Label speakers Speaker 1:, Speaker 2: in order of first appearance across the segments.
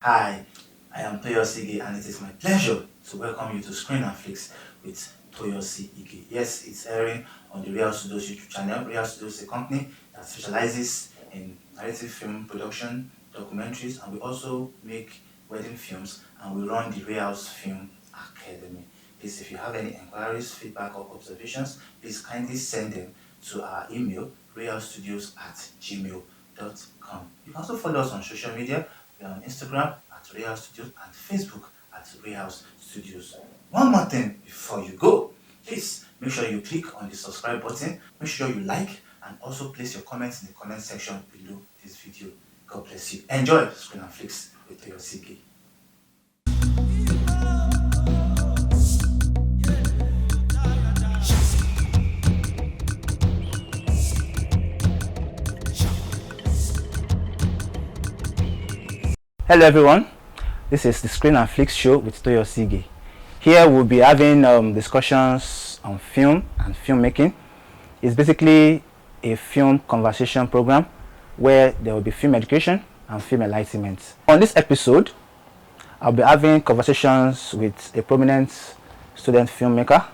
Speaker 1: Hi, I am Toyosi Ige and it is my pleasure to welcome you to Screen and Flicks with Toyosi Ige. Yes, it's airing on the Real Studios YouTube channel. Real Studios is a company that specializes in narrative film production, documentaries, and we also make wedding films and we run the Real's Film Academy. Please, if you have any inquiries, feedback, or observations, please kindly send them to our email realstudios@gmail.com. You can also follow us on social media. We are on Instagram at Real Studios and Facebook at Real Studios. One more thing before you go, please make sure you click on the subscribe button, make sure you like, and also place your comments in the comment section below this video. God bless you. Enjoy Screen and Flicks with Toyosi Ige.
Speaker 2: Hello everyone, this is the Screen and Flicks show with Toyosi Ige. Here we'll be having discussions on film and filmmaking. It's basically a film conversation program where there will be film education and film enlightenment. On this episode, I'll be having conversations with a prominent student filmmaker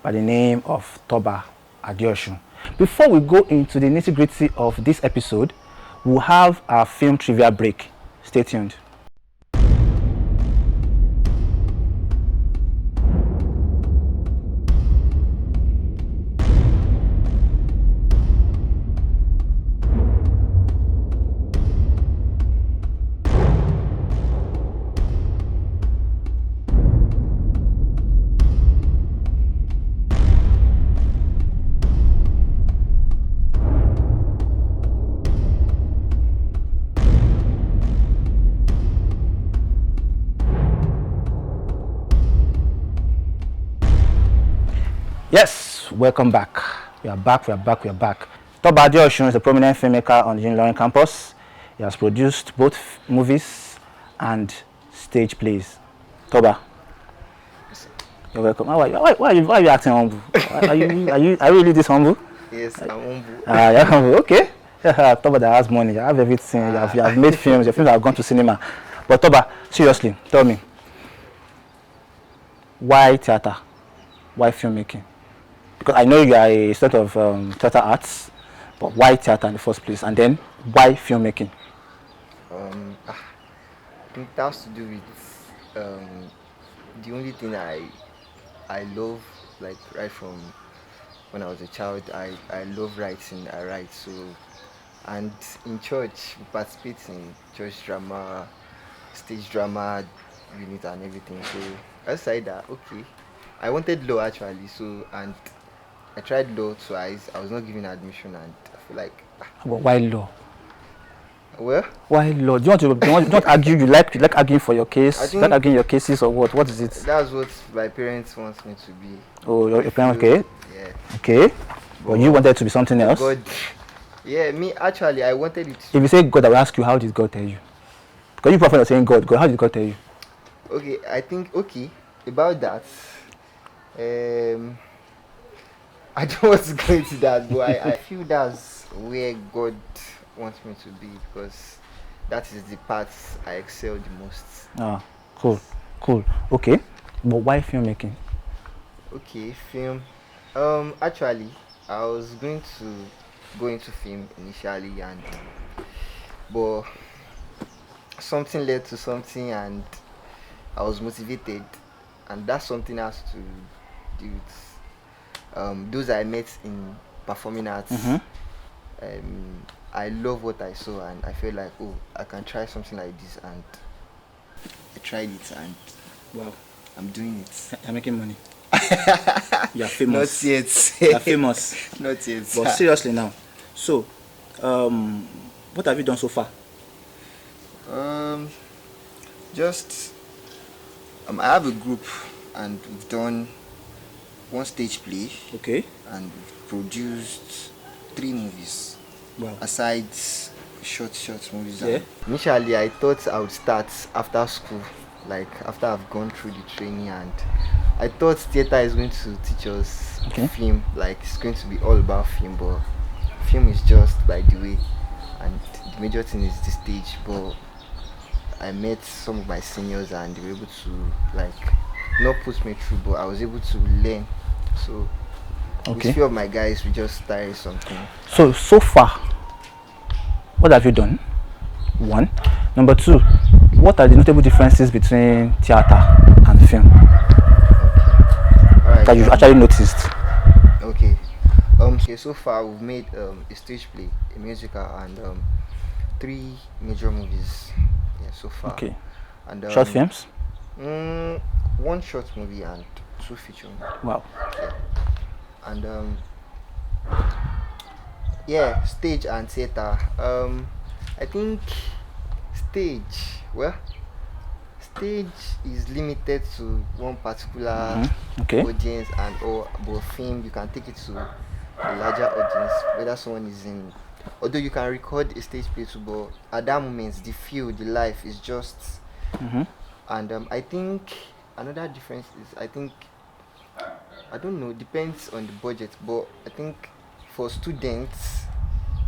Speaker 2: by the name of Toba Adeosun. Before we go into the nitty-gritty of this episode, we'll have our film trivia break. Stay tuned. Yes, welcome back. We are back. Toba Adeosun is a prominent filmmaker on the Unilorin campus. He has produced both movies and stage plays. Toba, you're welcome. Why are you acting humble? Are you really this humble?
Speaker 3: Yes, I'm humble.
Speaker 2: You're humble. Okay. Toba that has money. You have everything. You have made films. Your films have gone to cinema. But Toba, seriously, tell me, why theater? Why filmmaking? Because I know you are a sort of theater arts, but why theater in the first place? And then why filmmaking?
Speaker 3: I think that has to do with the only thing I love, like right from when I was a child. I love writing. I write, so, and in church we participate in church drama, stage drama unit and everything. So I decided that okay, I wanted law actually. So, and I tried law twice. I was not given admission, and I feel like
Speaker 2: But why law?
Speaker 3: well,
Speaker 2: Why law? Do you want to argue? You like arguing for your case? You like arguing your cases or what? What is it?
Speaker 3: that's what my parents want me to be.
Speaker 2: Oh, your parents, okay.
Speaker 3: Yeah.
Speaker 2: Okay. But you wanted to be something else?
Speaker 3: God. Yeah, me actually, I wanted it.
Speaker 2: If you say God, I will ask you, how did God tell you? Because you probably are saying God. God, how did God tell you?
Speaker 3: Okay, I think okay about that. I don't want to go into that, but I feel that's where God wants me to be because that is the part I excel the most.
Speaker 2: Ah, cool. Okay. But why filmmaking?
Speaker 3: Okay, film. Actually, I was going to go into film initially, and but something led to something, and I was motivated, and that's something has to do with those I met in performing arts. I love what I saw, and I felt like, oh, I can try something like this, and I tried it, and
Speaker 2: Wow.
Speaker 3: I'm doing it.
Speaker 2: You're making money. You're famous.
Speaker 3: Not yet.
Speaker 2: You're famous.
Speaker 3: Not yet.
Speaker 2: But seriously now, so what have you done so far?
Speaker 3: Just I have a group, and we've done one stage play,
Speaker 2: Okay.
Speaker 3: and we've produced 3 movies.
Speaker 2: Wow.
Speaker 3: Aside short movies.
Speaker 2: Yeah.
Speaker 3: Initially, I thought I would start after school, like after I've gone through the training, and I thought theater is going to teach us film, like it's going to be all about film, but film is just by the way, and the major thing is the stage. But I met some of my seniors and they were able to like not put me through, but I was able to learn. So with
Speaker 2: Okay.
Speaker 3: few of my guys, we just started something.
Speaker 2: So far, what have you done? One. Number two, what are the notable differences between theater and film
Speaker 3: All right.
Speaker 2: that you've actually noticed?
Speaker 3: Okay. Okay. So far, we've made a stage play, a musical, and 3 major movies. Yeah. So far,
Speaker 2: Okay.
Speaker 3: and
Speaker 2: Short films?
Speaker 3: mm, 1 short movie and 2 feature movie.
Speaker 2: Wow.
Speaker 3: Yeah. And yeah, stage and theater. I think stage. Well, stage is limited to one particular
Speaker 2: Okay.
Speaker 3: audience and or but film you can take it to a larger audience. Whether someone is in, although you can record a stage play too, but at that moment the feel, the life is just. And I think another difference is I don't know, depends on the budget, but I think for students,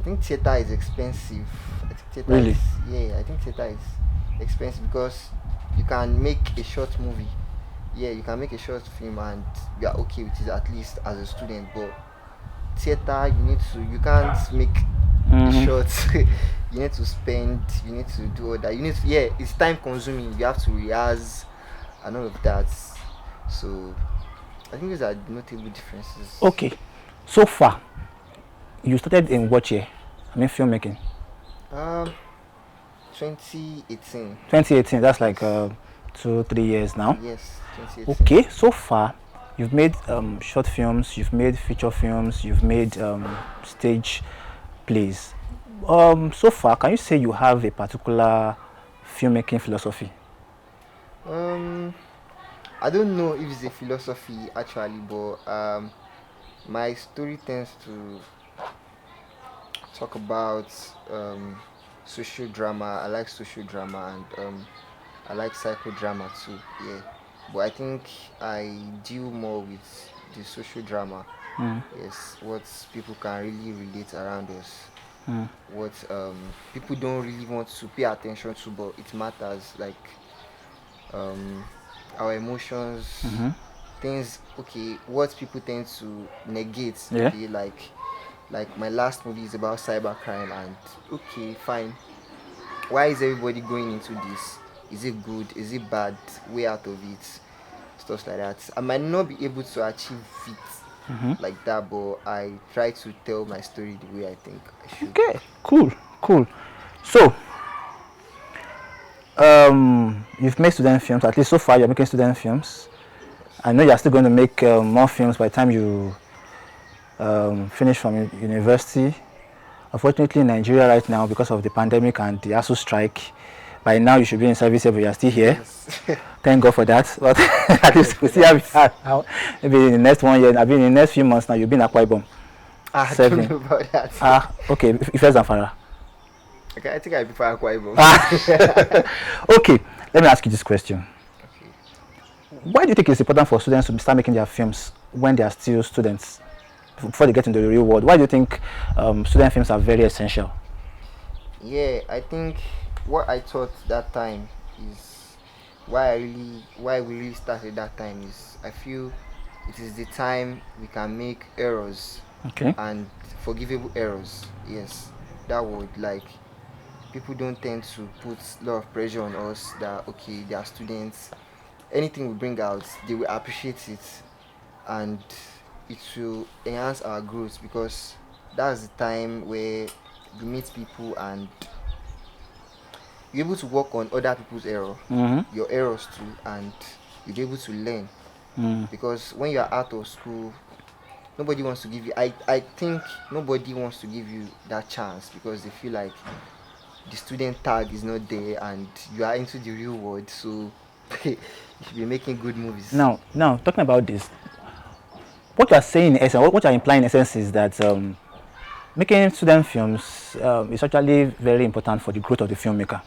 Speaker 3: I think theater is expensive. I think theater
Speaker 2: Really?
Speaker 3: is yeah, I think theater is expensive because you can make a short movie. Yeah, you can make a short film and you are okay with it at least as a student. But theater, you can't make a short. You need to spend. You need to do all that. Yeah, it's time consuming. You have to rehearse and all of that. So I think these are the notable differences.
Speaker 2: Okay. So far, you started in what year? I mean, filmmaking.
Speaker 3: Um, 2018.
Speaker 2: 2018. That's like 2-3 years now.
Speaker 3: Yes, 2018.
Speaker 2: Okay. So far, you've made short films, you've made feature films, you've made stage plays. So far, can you say you have a particular filmmaking philosophy?
Speaker 3: I don't know if it's a philosophy actually, but my story tends to talk about social drama. I like social drama and I like psychodrama too. Yeah, but I think I deal more with the social drama. Yes, what people can really relate around us. What people don't really want to pay attention to, but it matters. Like um, our emotions, things. Okay, what people tend to negate.
Speaker 2: Yeah.
Speaker 3: Okay, like my last movie is about cybercrime, and okay, fine. Why is everybody going into this? Is it good? Is it bad? Way out of it, stuff like that. I might not be able to achieve it like that, but I try to tell my story the way I think I should.
Speaker 2: Okay. Cool. So, you've made student films. At least so far, you're making student films. I know you're still going to make more films by the time you finish from university. Unfortunately, in Nigeria right now, because of the pandemic and the ASU strike, by now you should be in service, but you're still here.
Speaker 3: Yes.
Speaker 2: Thank God for that. But at least we see how we are now. Maybe in the next 1 year, I mean, in the next few months now, you'll be in Akwa Ibom.
Speaker 3: I
Speaker 2: Serving.
Speaker 3: don't know about that.
Speaker 2: Okay, first and Farah.
Speaker 3: Okay, I think I prefer Akwa Ibom.
Speaker 2: Okay, let me ask you this question.
Speaker 3: Okay.
Speaker 2: Why do you think it's important for students to start making their films when they are still students, before they get into the real world? Why do you think student films are very essential?
Speaker 3: Yeah, I think what I thought that time is why we really started that time is I feel it is the time we can make errors
Speaker 2: Okay.
Speaker 3: and forgivable errors. Yes, that would like people don't tend to put a lot of pressure on us that okay they are students. Anything we bring out, they will appreciate it and it will enhance our growth because that's the time where you meet people and you're able to work on other people's error, your errors too, and you'll be able to learn. Because when you're out of school, nobody wants to give you. I think nobody wants to give you that chance because they feel like the student tag is not there and you are into the real world, so you should be making good movies.
Speaker 2: Now, talking about this, what you are saying in essence, what you are implying in essence is that making student films is actually very important for the growth of the filmmaker.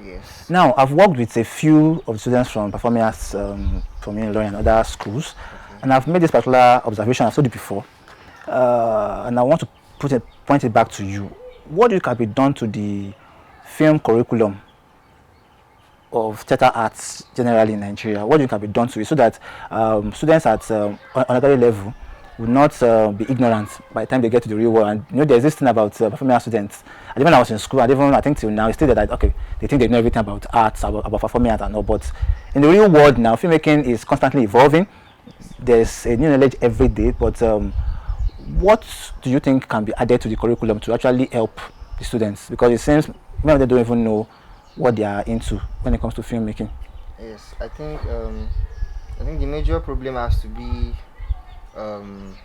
Speaker 3: Yes.
Speaker 2: Now, I've worked with a few of the students from performing arts, from Illinois and other schools, and I've made this particular observation. I've told you before, and I want to point it back to you. What do you can be done to the film curriculum of theater arts generally in Nigeria? What do you think can be done to it so that students at another level would not be ignorant by the time they get to the real world? And you know, there's this thing about performing arts students. And even when I was in school, and even I think till now, it's still that okay, they think they know everything about arts, about performing art and all. But in the real world now, filmmaking is constantly evolving. There's a new knowledge every day. But what do you think can be added to the curriculum to actually help the students? Because it seems many of them don't even know what they are into when it comes to filmmaking.
Speaker 3: Yes, I think the major problem has to be um,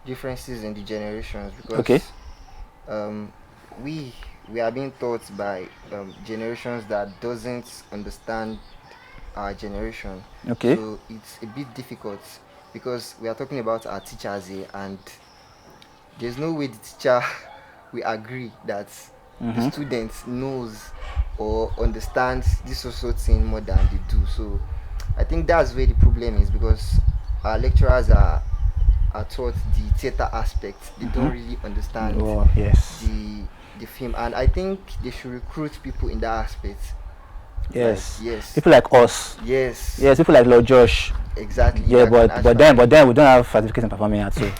Speaker 3: differences in the generations
Speaker 2: Okay.
Speaker 3: because um, we we are being taught by generations that doesn't understand our generation,
Speaker 2: Okay.
Speaker 3: so it's a bit difficult because we are talking about our teachers here, and there's no way the teacher will agree that the
Speaker 2: Mm-hmm.
Speaker 3: student knows or understands this social thing more than they do. So I think that's where the problem is because our lecturers are taught the theater aspect. They don't
Speaker 2: Mm-hmm.
Speaker 3: really understand
Speaker 2: Oh yes.
Speaker 3: the the film, and I think they should recruit people in that aspect. Like
Speaker 2: Yes.
Speaker 3: yes,
Speaker 2: People like us.
Speaker 3: yes,
Speaker 2: Yes, people like Lord Josh.
Speaker 3: exactly.
Speaker 2: Yeah,
Speaker 3: That can
Speaker 2: but
Speaker 3: actually.
Speaker 2: then we don't have certificates in performing arts. So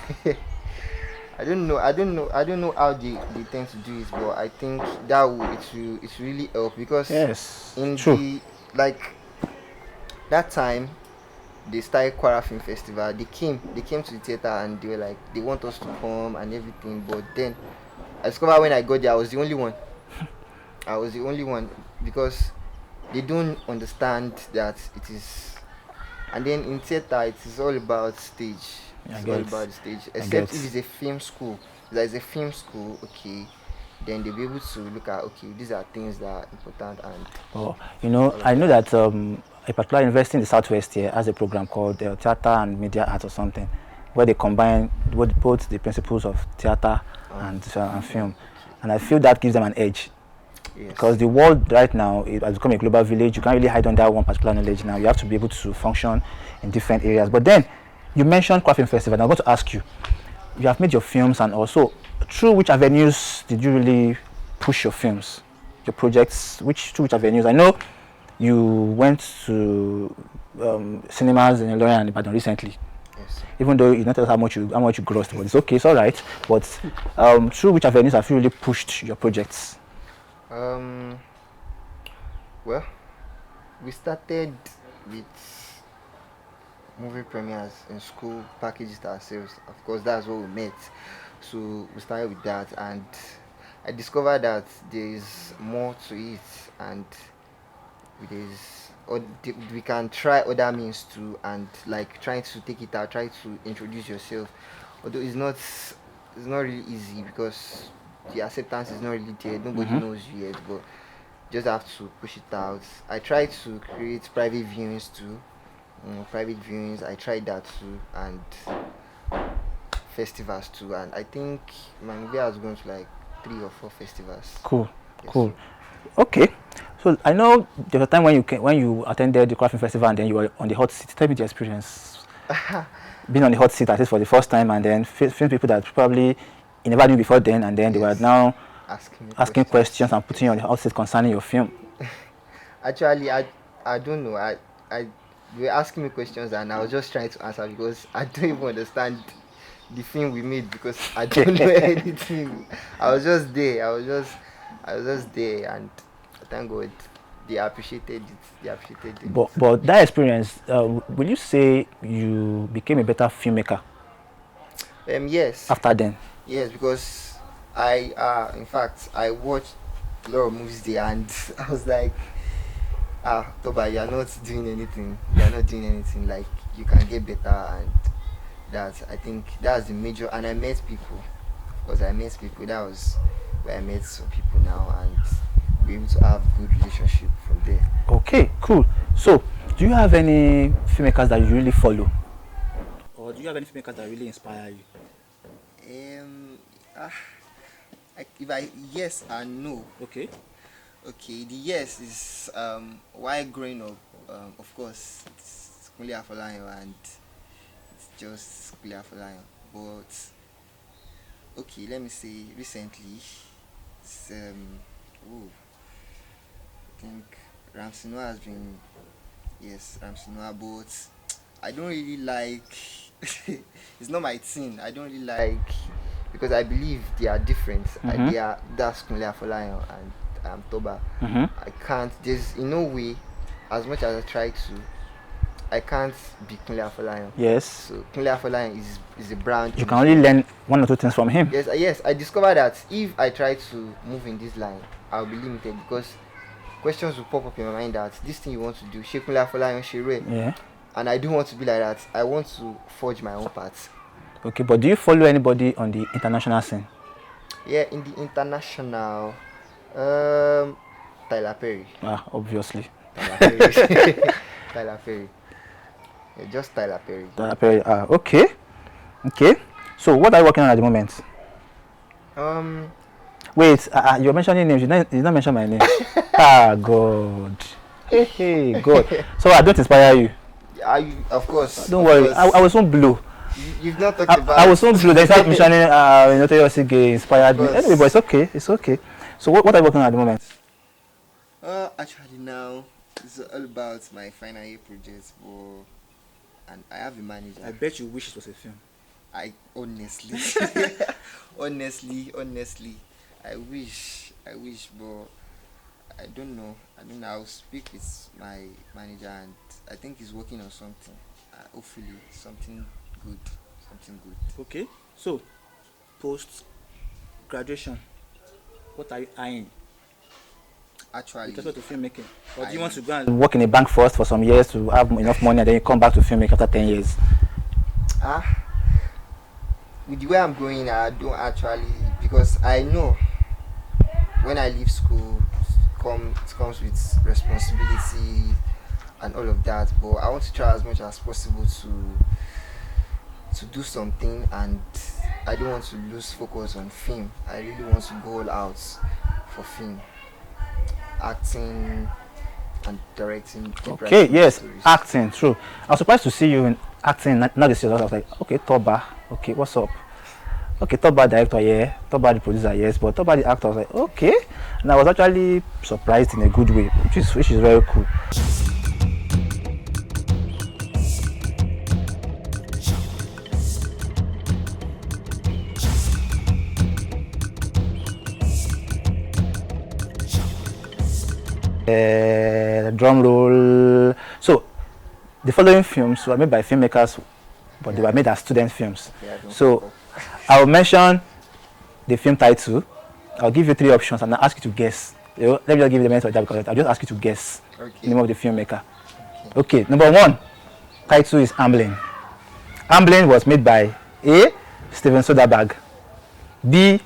Speaker 3: I don't know how they tend to do it, but I think that will it will really help because
Speaker 2: yes,
Speaker 3: in
Speaker 2: true.
Speaker 3: the like that time they started Kwara Film Festival. They came to the theater and they were like they want us to come and everything. But then I discovered when I got there I was the only one. I was the only one because they don't understand that it is. And then in theater, it is all about stage.
Speaker 2: I
Speaker 3: It's all
Speaker 2: get,
Speaker 3: about the stage.
Speaker 2: I
Speaker 3: Except if
Speaker 2: get.
Speaker 3: it's a film school. If there is a film school, okay, then they'll be able to look at okay, these are things that are important and
Speaker 2: Oh, you know,
Speaker 3: all of
Speaker 2: I know
Speaker 3: that.
Speaker 2: that a particular university in the southwest here has a program called Theater and Media Arts or something, where they combine both the principles of theater and film,
Speaker 3: Okay.
Speaker 2: and I feel that gives them an edge. Because
Speaker 3: Yes.
Speaker 2: the world right now it has become a global village. You can't really hide under one particular knowledge now. You have to be able to function in different areas. But then you mentioned Craft Film Festival, and I'm going to ask you, you have made your films, and also through which avenues did you really push your films, your projects? Through which avenues? I know you went to cinemas in Ilorin and Ibadan recently.
Speaker 3: Yes.
Speaker 2: Even though you not tell us how much you grossed, but it's okay, it's all right. But through which avenues have you really pushed your projects?
Speaker 3: Um well, we started with movie premieres in school, packaged it ourselves. Of course, that's what we met. So we started with that, and I discovered that there is more to it, and it is or we can try other means too, and like trying to take it out, try to introduce yourself. Although it's not really easy because the acceptance is not really there. Nobody
Speaker 2: Mm-hmm.
Speaker 3: knows you yet, but just have to push it out. I try to create private viewings too. Private viewings, I tried that too, and festivals too. And I think my movie has gone to like 3 or 4 festivals.
Speaker 2: Cool,
Speaker 3: Yes,
Speaker 2: cool.
Speaker 3: so
Speaker 2: Okay. So I know there was a time when when you attended the crafting festival and then you were on the hot seat. Tell me the experience being on the hot seat at least for the first time and then film people that probably you never knew before then and then they were
Speaker 3: yes,
Speaker 2: now
Speaker 3: asking me
Speaker 2: asking
Speaker 3: questions.
Speaker 2: questions and putting you on
Speaker 3: Yes.
Speaker 2: the hot seat concerning your film.
Speaker 3: Actually, I don't know. I they were asking me questions and I was just trying to answer because I don't even understand the film we made because I don't know anything. I was just there. I was just there, and thank God they appreciated it. They appreciated it.
Speaker 2: But that experience, will you say you became a better filmmaker
Speaker 3: Yes,
Speaker 2: after then?
Speaker 3: yes, because I in fact I watched a lot of movies there and I was like, Toba, you are not doing anything. You are not doing anything. Like you can get better, and that I think that's the major. And I met people. Of course, I met people. That was where I met some people now, and we're able to have good relationship from there.
Speaker 2: Okay, cool. So, do you have any filmmakers that you really follow? Or do you have any filmmakers that really inspire you?
Speaker 3: Um, ah, if I yes and no.
Speaker 2: Okay.
Speaker 3: Okay, the yes is while growing up, of course it's Kunle Afolayan and it's just Kunle Afolayan. But okay, let me say recently, it's, ooh, I think Ramsey Noah has been, yes, Ramsey Noah, but I don't really like. It's not my thing. I don't really like because I believe they are different.
Speaker 2: Mm-hmm.
Speaker 3: They are that's Kunle Afolayan and Toba.
Speaker 2: Mm-hmm.
Speaker 3: I can't. There's in no way, as much as I try to, I can't be Kunle Afolayan.
Speaker 2: Yes.
Speaker 3: So Kunle Afolayan is a brand.
Speaker 2: You can only learn one or two things from him.
Speaker 3: Yes, yes. I discovered that if I try to move in this line, I'll be limited because questions will pop up in my mind that this thing you want to do, Kunle Afolayan, Shere.
Speaker 2: Yeah.
Speaker 3: And I don't want to be like that. I want to forge my own path.
Speaker 2: Okay, but do you follow anybody on the international scene?
Speaker 3: Yeah, in the international, Tyler Perry.
Speaker 2: Ah, obviously.
Speaker 3: Tyler Perry. Tyler Perry. Yeah, just Tyler Perry.
Speaker 2: Tyler Perry. Ah, okay. Okay. So, what are you working on at the moment? Wait, you're mentioning names. You did not mention my name. Ah, God. Hey, God. So, I don't inspire you.
Speaker 3: Of course.
Speaker 2: Don't worry. I was on blue.
Speaker 3: You've not talked about.
Speaker 2: I was on blue. They started mentioning Toyosi Ige inspired me. Anyway, but it's okay. It's okay. So, what are you working on at the moment?
Speaker 3: Actually, now it's all about my final year project, and I have a manager.
Speaker 2: I bet you wish it was a film.
Speaker 3: I honestly, honestly, I wish, but I don't know. I'll speak with my manager, and I think he's working on something. Hopefully, something good.
Speaker 2: Okay. So, post graduation, what are you eyeing?
Speaker 3: Actually,
Speaker 2: Just to filmmaking, or do you want to go and work in a bank first for some years to have enough money, and then you come back to filmmaking after 10 years?
Speaker 3: With the way I'm going, I don't actually, because I know when I leave school, it comes with responsibility and all of that. But I want to try as much as possible to do something, and I don't want to lose focus on film. I really want to go all out for film, acting and directing.
Speaker 2: Okay, yes,
Speaker 3: stories.
Speaker 2: acting, true. I was surprised to see you in acting, not this year. I was like, okay, Toba, okay, what's up? Okay, Toba director, yeah, Toba the producer, yes, but Toba the actor, I was like, okay. And I was actually surprised in a good way, which is very cool. Drum roll. So, the following films were made by filmmakers, but they were made as student films. So, I'll mention the film title. I'll give you 3 options and I'll ask you to guess. Let me just give you the mentor because I'll just ask you to guess the name of the filmmaker. Okay, number 1, title is Amblin. Amblin was made by A. Steven Soderbergh, B.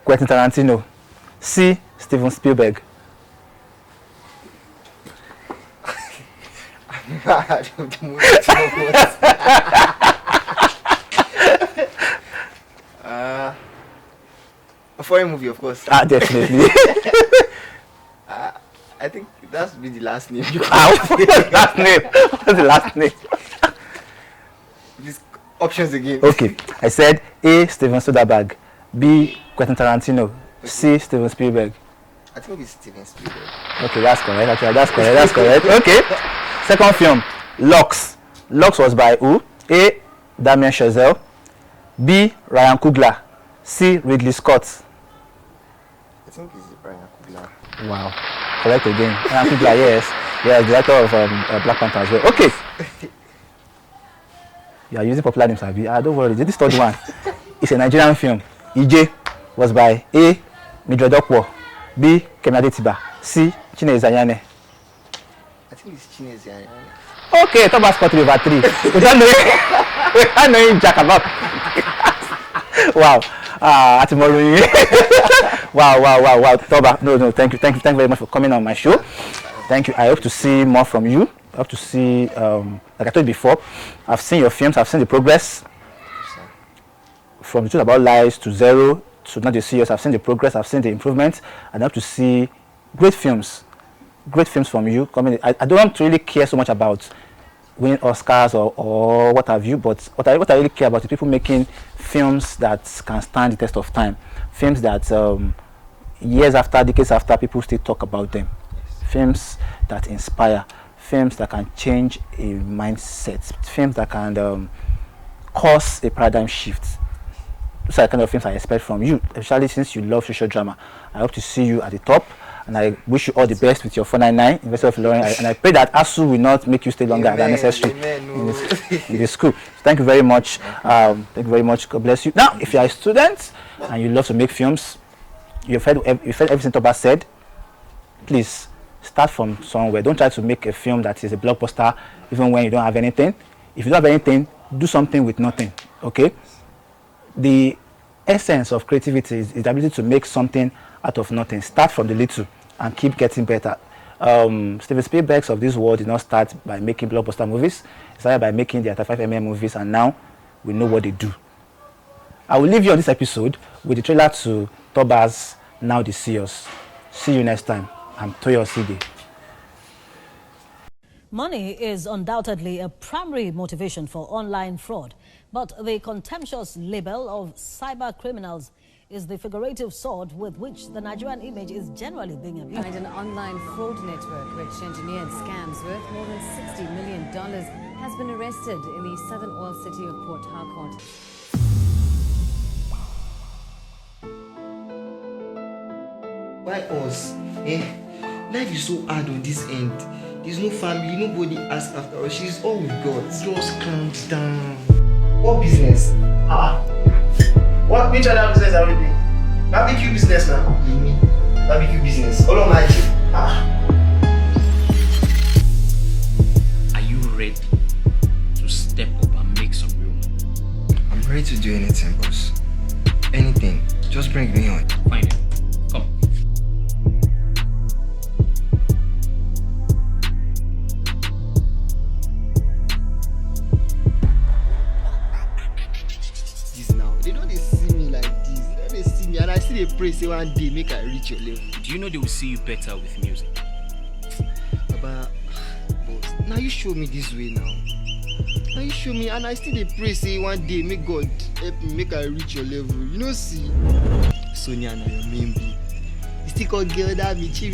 Speaker 2: Quentin Tarantino, C. Steven Spielberg.
Speaker 3: A foreign movie, of course.
Speaker 2: Definitely.
Speaker 3: I think that's be the last name.
Speaker 2: What's the last name?
Speaker 3: These options again.
Speaker 2: Okay, I said A. Steven Soderbergh, B. Quentin Tarantino, C. Steven Spielberg.
Speaker 3: I think it's Steven Spielberg.
Speaker 2: Okay, that's correct. Actually, that's correct. Okay. Second film, Lux. Lux was by who? A. Damien Chazelle, B. Ryan Coogler, C. Ridley Scott.
Speaker 3: I think it's Ryan Coogler.
Speaker 2: Wow. Correct again. Ryan Coogler, yes. Yes, director of Black Panther as well. Okay. You are using popular names, Abi. Don't worry. This third one. It's a Nigerian film. Ige was by A. Mildred Okwo, B. Kemi Adetiba, C. Chineze Anyane.
Speaker 3: I think it's Chineze Anyane.
Speaker 2: Okay, Toba scored 3/3. Without knowing jack about. Wow. Tomorrow. Wow. Toba. No. Thank you very much for coming on my show. Thank you. I hope to see more from you. I hope to see, like I told you before, I've seen your films. I've seen the progress from the truth about lies to zero to not the serious. I've seen the progress. I've seen the improvement, and I hope to see great films from you coming. I don't really care so much about winning Oscars or what have you, but what I really care about is people making films that can stand the test of time, films that years after, decades after, people still talk about them, films that inspire, films that can change a mindset, films that can cause a paradigm shift. Those are the kind of films I expect from you, especially since you love social drama. I hope to see you at the top, and I wish you all the best with your 499 University of Ilorin, and I pray that ASU will not make you stay longer than necessary in the school. So thank you very much. Thank you very much. God bless you. Now, if you are a student and you love to make films, you've heard everything Toba said. Please start from somewhere. Don't try to make a film that is a blockbuster even when you don't have anything. If you don't have anything, do something with nothing. Okay? The essence of creativity is the ability to make something out of nothing. Start from the little and keep getting better. Steven Spielberg of this world did not start by making blockbuster movies. He started by making the 35mm movies, and now we know what they do. I will leave you on this episode with the trailer to Toba's Now They See Us. See you next time. I'm Toyosi Ige.
Speaker 4: Money is undoubtedly a primary motivation for online fraud, but the contemptuous label of cyber criminals is the figurative sword with which the Nigerian image is generally being abused.
Speaker 5: Behind an online fraud network which engineered scams worth more than $60 million has been arrested in the southern oil city of Port Harcourt.
Speaker 3: Why us? Life is so hard on this end. There's no family, nobody asks after us. She's all we've got. Just calm down. What business?
Speaker 1: What? Which other business are we doing? Barbecue business now.
Speaker 3: Me. Barbecue business. All on my chip.
Speaker 6: Are you ready to step up and make some real money?
Speaker 3: I'm ready to do anything, boss. Anything. Just bring me on.
Speaker 6: Fine. Come.
Speaker 3: They don't see me like this. They don't see me, and I still pray say one day make I reach your level.
Speaker 6: Do you know they will see you better with music?
Speaker 3: But now you show me this way now. Now you show me, and I still pray say one day make God help me make I reach your level. You know, see Sonia na your main babe. You still call girl that me chi.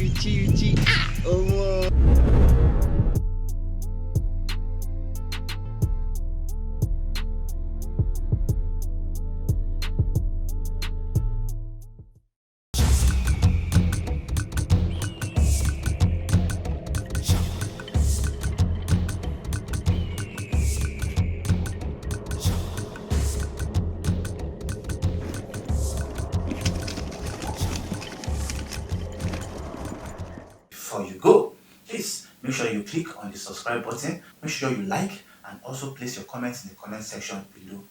Speaker 3: Oh.
Speaker 1: Before you go, please make sure you click on the subscribe button, make sure you like, and also place your comments in the comment section below